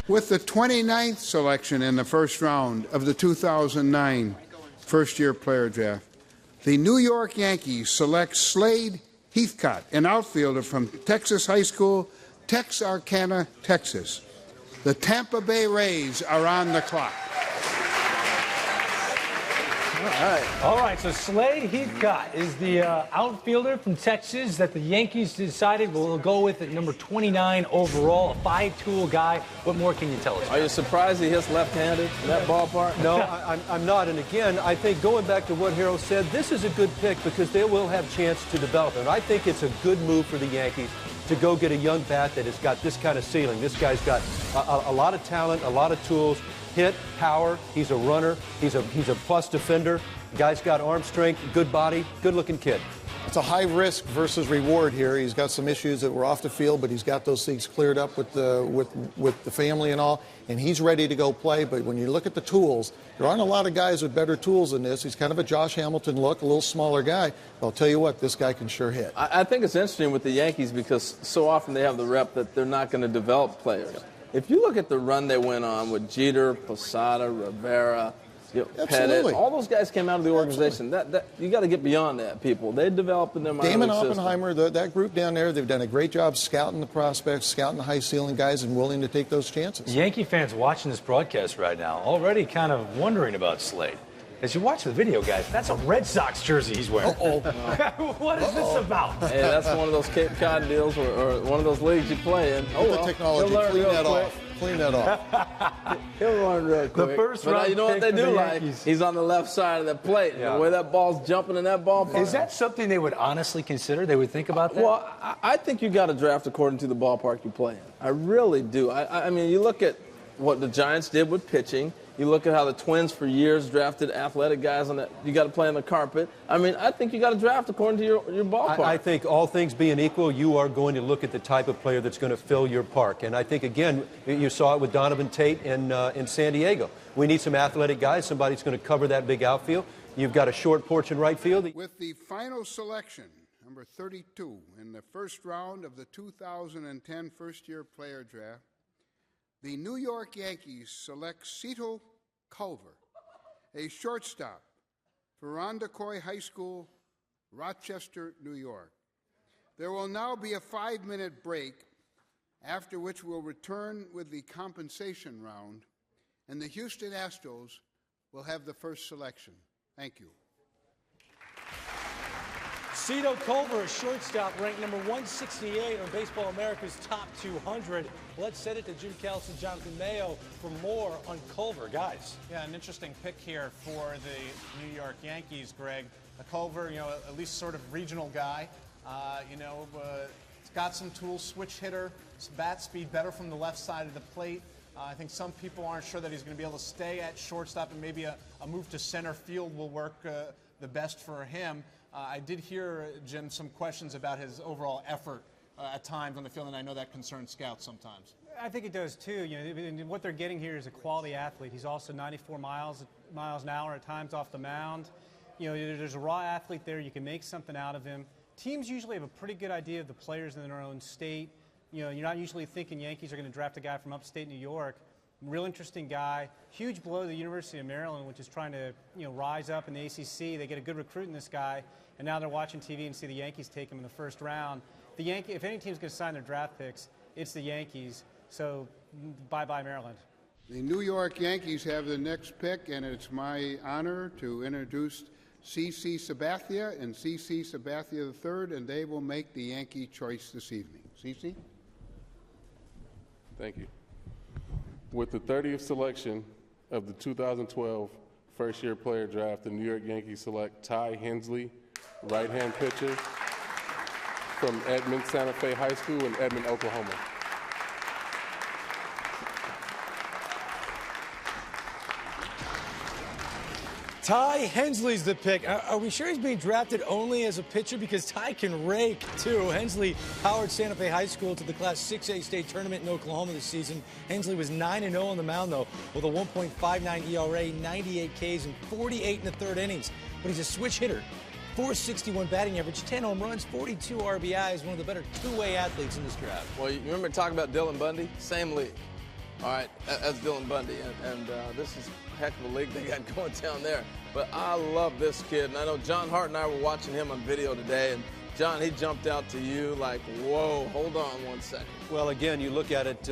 With the 29th selection in the first round of the 2009 first-year player draft, the New York Yankees select Slade Heathcott, an outfielder from Texas High School, Texarkana, Texas. The Tampa Bay Rays are on the clock. All right, so Slade Heathcott is the outfielder from Texas that the Yankees decided will go with at number 29 overall, a five-tool guy. What more can you tell us? Are you surprised he hits left-handed in that ballpark? No, I'm not. And again, I think going back to what Harold said, this is a good pick because they will have a chance to develop it. I think it's a good move for the Yankees to go get a young bat that has got this kind of ceiling. This guy's got a lot of talent, a lot of tools. Hit, power, he's a runner, he's a plus defender. Guy's got arm strength, good body, good-looking kid. It's a high risk versus reward here. He's got some issues that were off the field, but he's got those things cleared up with the family and all, and he's ready to go play. But when you look at the tools, there aren't a lot of guys with better tools than this. He's kind of a Josh Hamilton look, a little smaller guy. But I'll tell you what, this guy can sure hit. I think it's interesting with the Yankees because so often they have the rep that they're not going to develop players. If you look at the run they went on with Jeter, Posada, Rivera, Pettit, all those guys came out of the organization. That you got to get beyond that, people. They developed in their minor Damon league system. Oppenheimer, that group down there, they've done a great job scouting the prospects, scouting the high-ceiling guys, and willing to take those chances. Yankee fans watching this broadcast right now already kind of wondering about Slade. As you watch the video, guys, that's a Red Sox jersey he's wearing. What is this about? Hey, that's one of those Cape Cod deals or one of those leagues you play in. The technology, clean that off. Clean that off. He'll run real quick. The first round you know what they pick do for the like? Yankees. He's on the left side of the plate. Yeah. The way that ball's jumping in that ballpark. Is that something they would honestly consider? They would think about that? Well, I think you got to draft according to the ballpark you play in. I really do. I mean, you look at what the Giants did with pitching. You look at how the Twins for years drafted athletic guys on that. You got to play on the carpet. I mean, I think you got to draft according to your ballpark. I think all things being equal, you are going to look at the type of player that's going to fill your park. And I think, again, you saw it with Donovan Tate in San Diego. We need some athletic guys, somebody who's going to cover that big outfield. You've got a short porch in right field. With the final selection, number 32, in the first round of the 2010 first-year player draft, the New York Yankees select Ceto Culver, a shortstop for Rondecoy High School, Rochester, New York. There will now be a 5-minute break, after which we'll return with the compensation round, and the Houston Astros will have the first selection. Thank you. Ceto Culver, a shortstop, ranked number 168 on Baseball America's Top 200. Let's send it to Jim Kells and Jonathan Mayo for more on Culver. Guys. Yeah, an interesting pick here for the New York Yankees, Greg. Culver, at least sort of regional guy. He's got some tools, switch hitter, bat speed, better from the left side of the plate. I think some people aren't sure that he's going to be able to stay at shortstop, and maybe a move to center field will work the best for him. I did hear, Jim, some questions about his overall effort at times on the field, and I know that concerns scouts sometimes. I think it does too. What they're getting here is a quality athlete. He's also 94 miles an hour at times off the mound. There's a raw athlete there. You can make something out of him. Teams usually have a pretty good idea of the players in their own state. You're not usually thinking Yankees are going to draft a guy from upstate New York. Real interesting guy. Huge blow to the University of Maryland, which is trying to rise up in the ACC. They get a good recruit in this guy, and now they're watching TV and see the Yankees take him in the first round. If any team's going to sign their draft picks, it's the Yankees. So bye-bye Maryland. The New York Yankees have the next pick, and it's my honor to introduce C.C. Sabathia and C.C. Sabathia III, and they will make the Yankee choice this evening. C.C.? Thank you. With the 30th selection of the 2012 first-year player draft, the New York Yankees select Ty Hensley, right-hand pitcher from Edmond Santa Fe High School in Edmond, Oklahoma. Ty Hensley's the pick. Are we sure he's being drafted only as a pitcher? Because Ty can rake, too. Hensley powered Santa Fe High School to the Class 6A state tournament in Oklahoma this season. Hensley was 9-0 on the mound, though, with a 1.59 ERA, 98 Ks, and 48 in the third innings. But he's a switch hitter. 461 batting average, 10 home runs, 42 RBIs, one of the better two-way athletes in this draft. Well, you remember talking about Dylan Bundy? Same league. All right, that's Dylan Bundy, and this is a heck of a league they got going down there. But I love this kid, and I know John Hart and I were watching him on video today, and John, he jumped out to you like, whoa, hold on one second. Well, again, you look at it,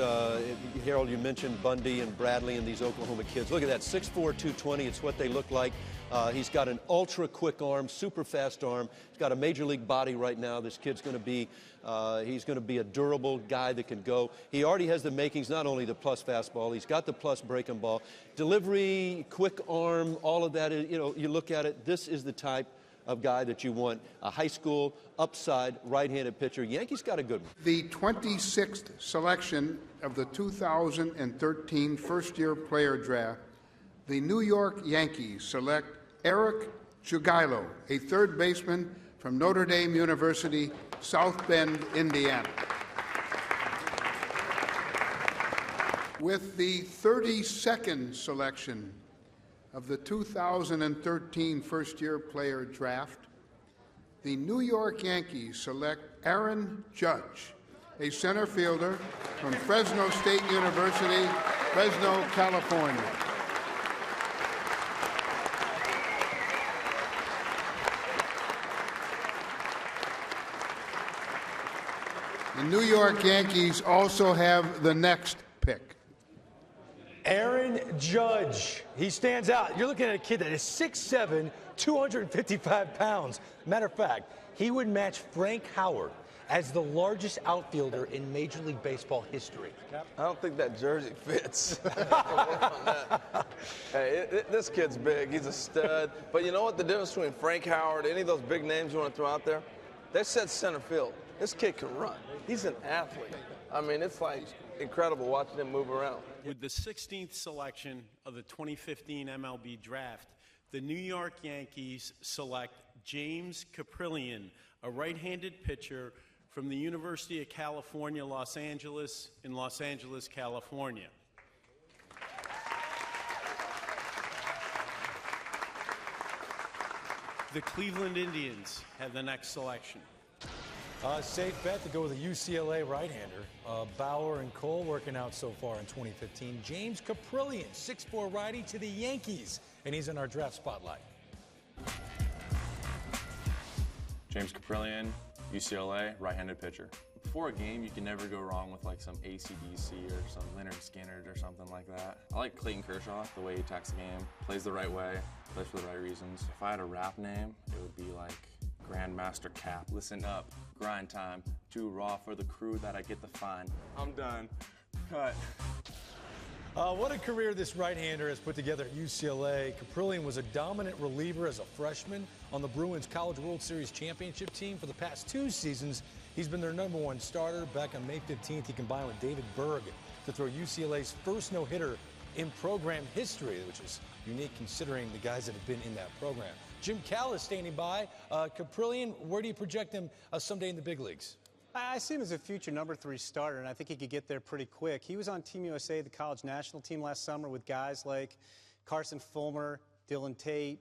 Harold, you mentioned Bundy and Bradley and these Oklahoma kids. Look at that, 6'4", 220, it's what they look like. He's got an ultra-quick arm, super fast arm. He's got a major league body right now. This kid's going to be, he's going to be a durable guy that can go. He already has the makings, not only the plus fastball, he's got the plus breaking ball. Delivery, quick arm, all of that, you know, you look at it, this is the type of guy that you want, a high school, upside, right-handed pitcher. Yankees got a good one. The 26th selection of the 2013 first-year player draft, the New York Yankees select Eric Jugailo, a third baseman from Notre Dame University, South Bend, Indiana. With the 32nd selection of the 2013 first-year player draft, the New York Yankees select Aaron Judge, a center fielder from Fresno State University, Fresno, California. The New York Yankees also have the next pick. Aaron Judge. He stands out. You're looking at a kid that is 6'7", 255 pounds. Matter of fact, he would match Frank Howard as the largest outfielder in Major League Baseball history. I don't think that jersey fits. Hey, this kid's big. He's a stud. But you know what the difference between Frank Howard, any of those big names you want to throw out there? They said center field. This kid can run. He's an athlete. I mean, it's like incredible watching him move around. With the 16th selection of the 2015 MLB draft, the New York Yankees select James Caprione, a right-handed pitcher from the University of California, Los Angeles, in Los Angeles, California. The Cleveland Indians have the next selection. Safe bet to go with a UCLA right-hander. Bauer and Cole working out so far in 2015. James Caprione, 6'4" righty to the Yankees, and he's in our draft spotlight. James Caprione, UCLA, right-handed pitcher. Before a game, you can never go wrong with like some AC/DC or some Leonard Skinner or something like that. I like Clayton Kershaw, the way he attacks the game, plays the right way, plays for the right reasons. If I had a rap name, it would be like Grandmaster Cap. Listen up, grind time, too raw for the crew that I get to find. I'm done. Cut. What a career this right-hander has put together at UCLA. Caprione was a dominant reliever as a freshman on the Bruins College World Series championship team for the past 2 seasons. He's been their #1 starter. Back on May 15th, he combined with David Berg to throw UCLA's first no-hitter in program history, which is unique considering the guys that have been in that program. Jim Callis standing by. Caprione, where do you project him someday in the big leagues? I see him as a future #3 starter, and I think he could get there pretty quick. He was on Team USA, the college national team last summer, with guys like Carson Fulmer, Dylan Tate,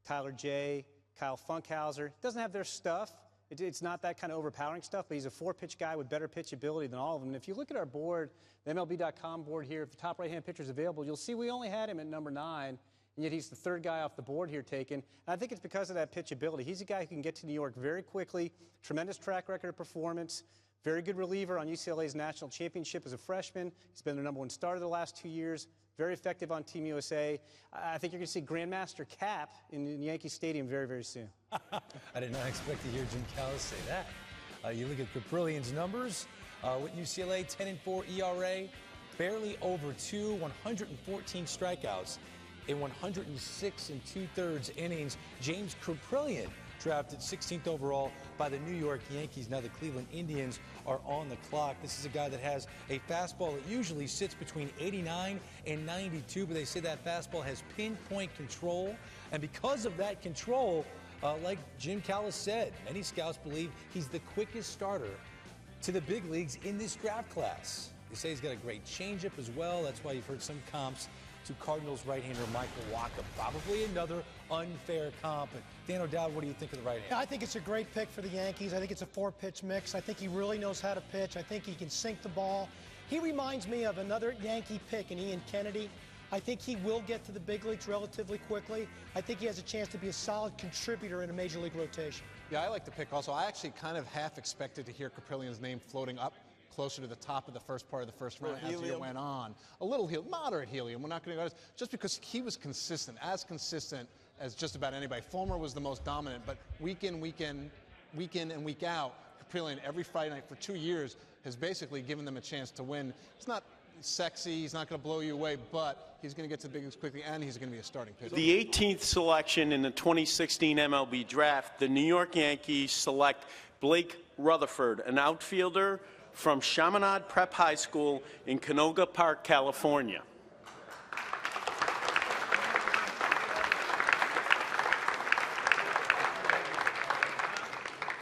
Tyler Jay, Kyle Funkhauser. Doesn't have their stuff. It's not that kind of overpowering stuff, but he's a 4-pitch guy with better pitch ability than all of them. And if you look at our board, the MLB.com board here, if the top right-hand pitcher is available, you'll see we only had him at #9. And yet he's the 3rd guy off the board here taken. And I think it's because of that pitch ability. He's a guy who can get to New York very quickly, tremendous track record of performance, very good reliever on UCLA's national championship as a freshman. He's been their #1 starter the last 2 years, very effective on Team USA. I think you're going to see Grandmaster Cap in Yankee Stadium very, very soon. I did not expect to hear Jim Callis say that. You look at Caprillion's numbers with UCLA, 10-4 ERA, barely over 2, 114 strikeouts in 106 2/3 innings. James Caprione, drafted 16th overall by the New York Yankees. Now the Cleveland Indians are on the clock. This is a guy that has a fastball that usually sits between 89 and 92, but they say that fastball has pinpoint control. And because of that control, like Jim Callis said, many scouts believe he's the quickest starter to the big leagues in this draft class. They say he's got a great changeup as well. That's why you've heard some comps to Cardinals right-hander Michael Wacha. Probably another unfair comp. But Dan O'Dowd, what do you think of the right-hander? I think it's a great pick for the Yankees. I think it's a 4-pitch mix. I think he really knows how to pitch. I think he can sink the ball. He reminds me of another Yankee pick in Ian Kennedy. I think he will get to the big leagues relatively quickly. I think he has a chance to be a solid contributor in a major league rotation. Yeah, I like the pick also. I actually kind of half expected to hear Caprillion's name floating up closer to the top of the first part of the first round as the year went on. A little moderate helium. We're not going to go just because he was consistent as just about anybody. Fulmer was the most dominant, but week in, week in, week out, Caprione every Friday night for 2 years has basically given them a chance to win. It's not sexy, he's not going to blow you away, but he's going to get to the big leagues quickly, and he's going to be a starting pitcher. The 18th selection in the 2016 MLB draft, the New York Yankees select Blake Rutherford, an outfielder from Chaminade Prep High School in Canoga Park, California.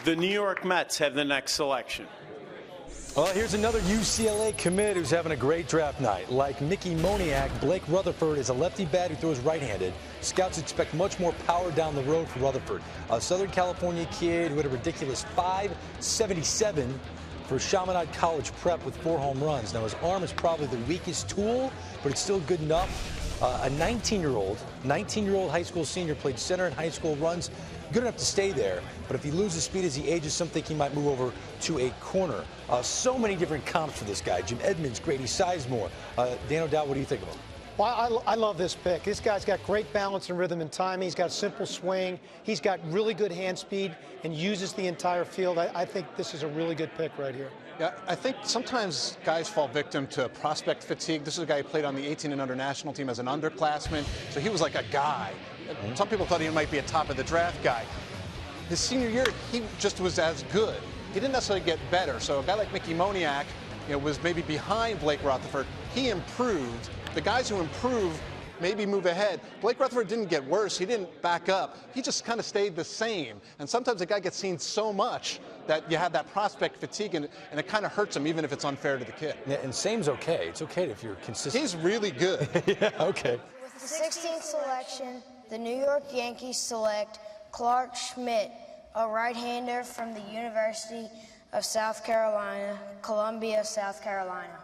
The New York Mets have the next selection. Well, here's another UCLA commit who's having a great draft night. Like Mickey Moniak, Blake Rutherford is a lefty bat who throws right-handed. Scouts expect much more power down the road for Rutherford. A Southern California kid who had a ridiculous .577 for Chaminade College Prep with 4 home runs. Now, his arm is probably the weakest tool, but it's still good enough. A 19-year-old high school senior, played center in high school, runs good enough to stay there, but if he loses speed as he ages, some think he might move over to a corner. So many different comps for this guy. Jim Edmonds, Grady Sizemore. Dan O'Dowd, what do you think of him? Well, I love this pick. This guy's got great balance and rhythm and timing. He's got a simple swing. He's got really good hand speed and uses the entire field. I think this is a really good pick right here. Yeah, I think sometimes guys fall victim to prospect fatigue. This is a guy who played on the 18 and under national team as an underclassman, so he was like a guy. Some people thought he might be a top of the draft guy. His senior year, he just was as good. He didn't necessarily get better. So a guy like Mickey Moniak, was maybe behind Blake Rutherford. He improved. The guys who improve maybe move ahead. Blake Rutherford didn't get worse. He didn't back up. He just kind of stayed the same. And sometimes a guy gets seen so much that you have that prospect fatigue, and it kind of hurts him, even if it's unfair to the kid. Yeah, and same's okay. It's okay if you're consistent. He's really good. Yeah, okay. With the 16th selection, the New York Yankees select Clark Schmidt, a right-hander from the University of South Carolina, Columbia, South Carolina.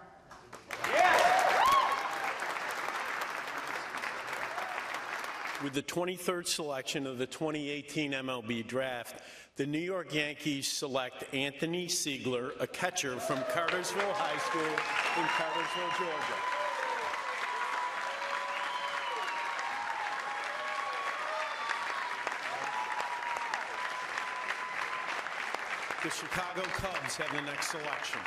With the 23rd selection of the 2018 MLB Draft, the New York Yankees select Anthony Siegler, a catcher from Cartersville High School in Cartersville, Georgia. The Chicago Cubs have the next selection.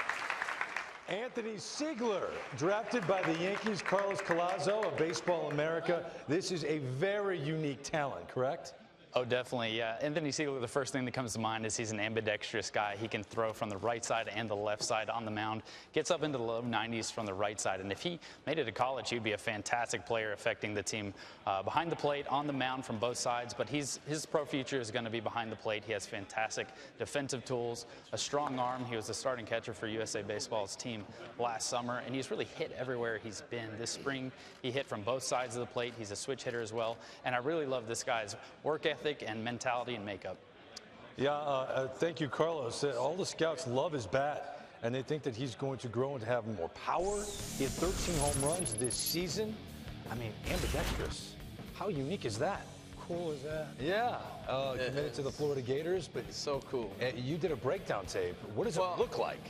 Anthony Siegler, drafted by the Yankees, Carlos Collazo of Baseball America. This is a very unique talent, correct? Oh, definitely, yeah. Anthony Siegler, the first thing that comes to mind is he's an ambidextrous guy. He can throw from the right side and the left side on the mound. Gets up into the low 90s from the right side. And if he made it to college, he'd be a fantastic player affecting the team behind the plate, on the mound from both sides. But his pro future is going to be behind the plate. He has fantastic defensive tools, a strong arm. He was the starting catcher for USA Baseball's team last summer. And he's really hit everywhere he's been. This spring, he hit from both sides of the plate. He's a switch hitter as well. And I really love this guy's work ethic and mentality and makeup. Yeah, thank you, Carlos. All the scouts love his bat, and they think that he's going to grow and have more power. He had 13 home runs this season. I mean, ambidextrous. How unique is that? Cool is that? Yeah, committed to the Florida Gators, but it's so cool. You did a breakdown tape. What does it look like?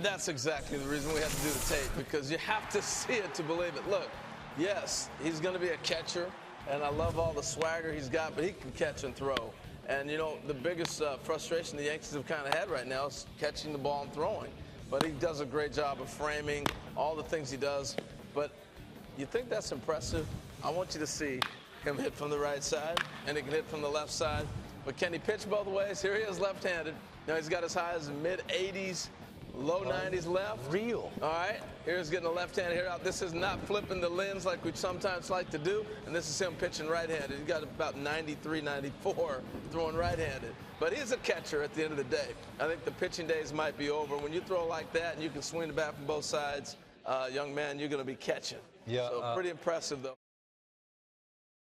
That's exactly the reason we have to do the tape, because you have to see it to believe it. Look, yes, he's going to be a catcher. And I love all the swagger he's got, but he can catch and throw. And, the biggest frustration the Yankees have kind of had right now is catching the ball and throwing. But he does a great job of framing, all the things he does. But you think that's impressive? I want you to see him hit from the right side, and he can hit from the left side. But can he pitch both ways? Here he is left-handed. Now he's got as high as mid-80s. Low 90s left. Real. All right. Here's getting a left-handed hitter out. This is not flipping the lens like we sometimes like to do. And this is him pitching right-handed. He's got about 93, 94 throwing right-handed. But he's a catcher at the end of the day. I think the pitching days might be over. When you throw like that and you can swing the bat from both sides, young man, you're going to be catching. Yeah. So pretty impressive, though.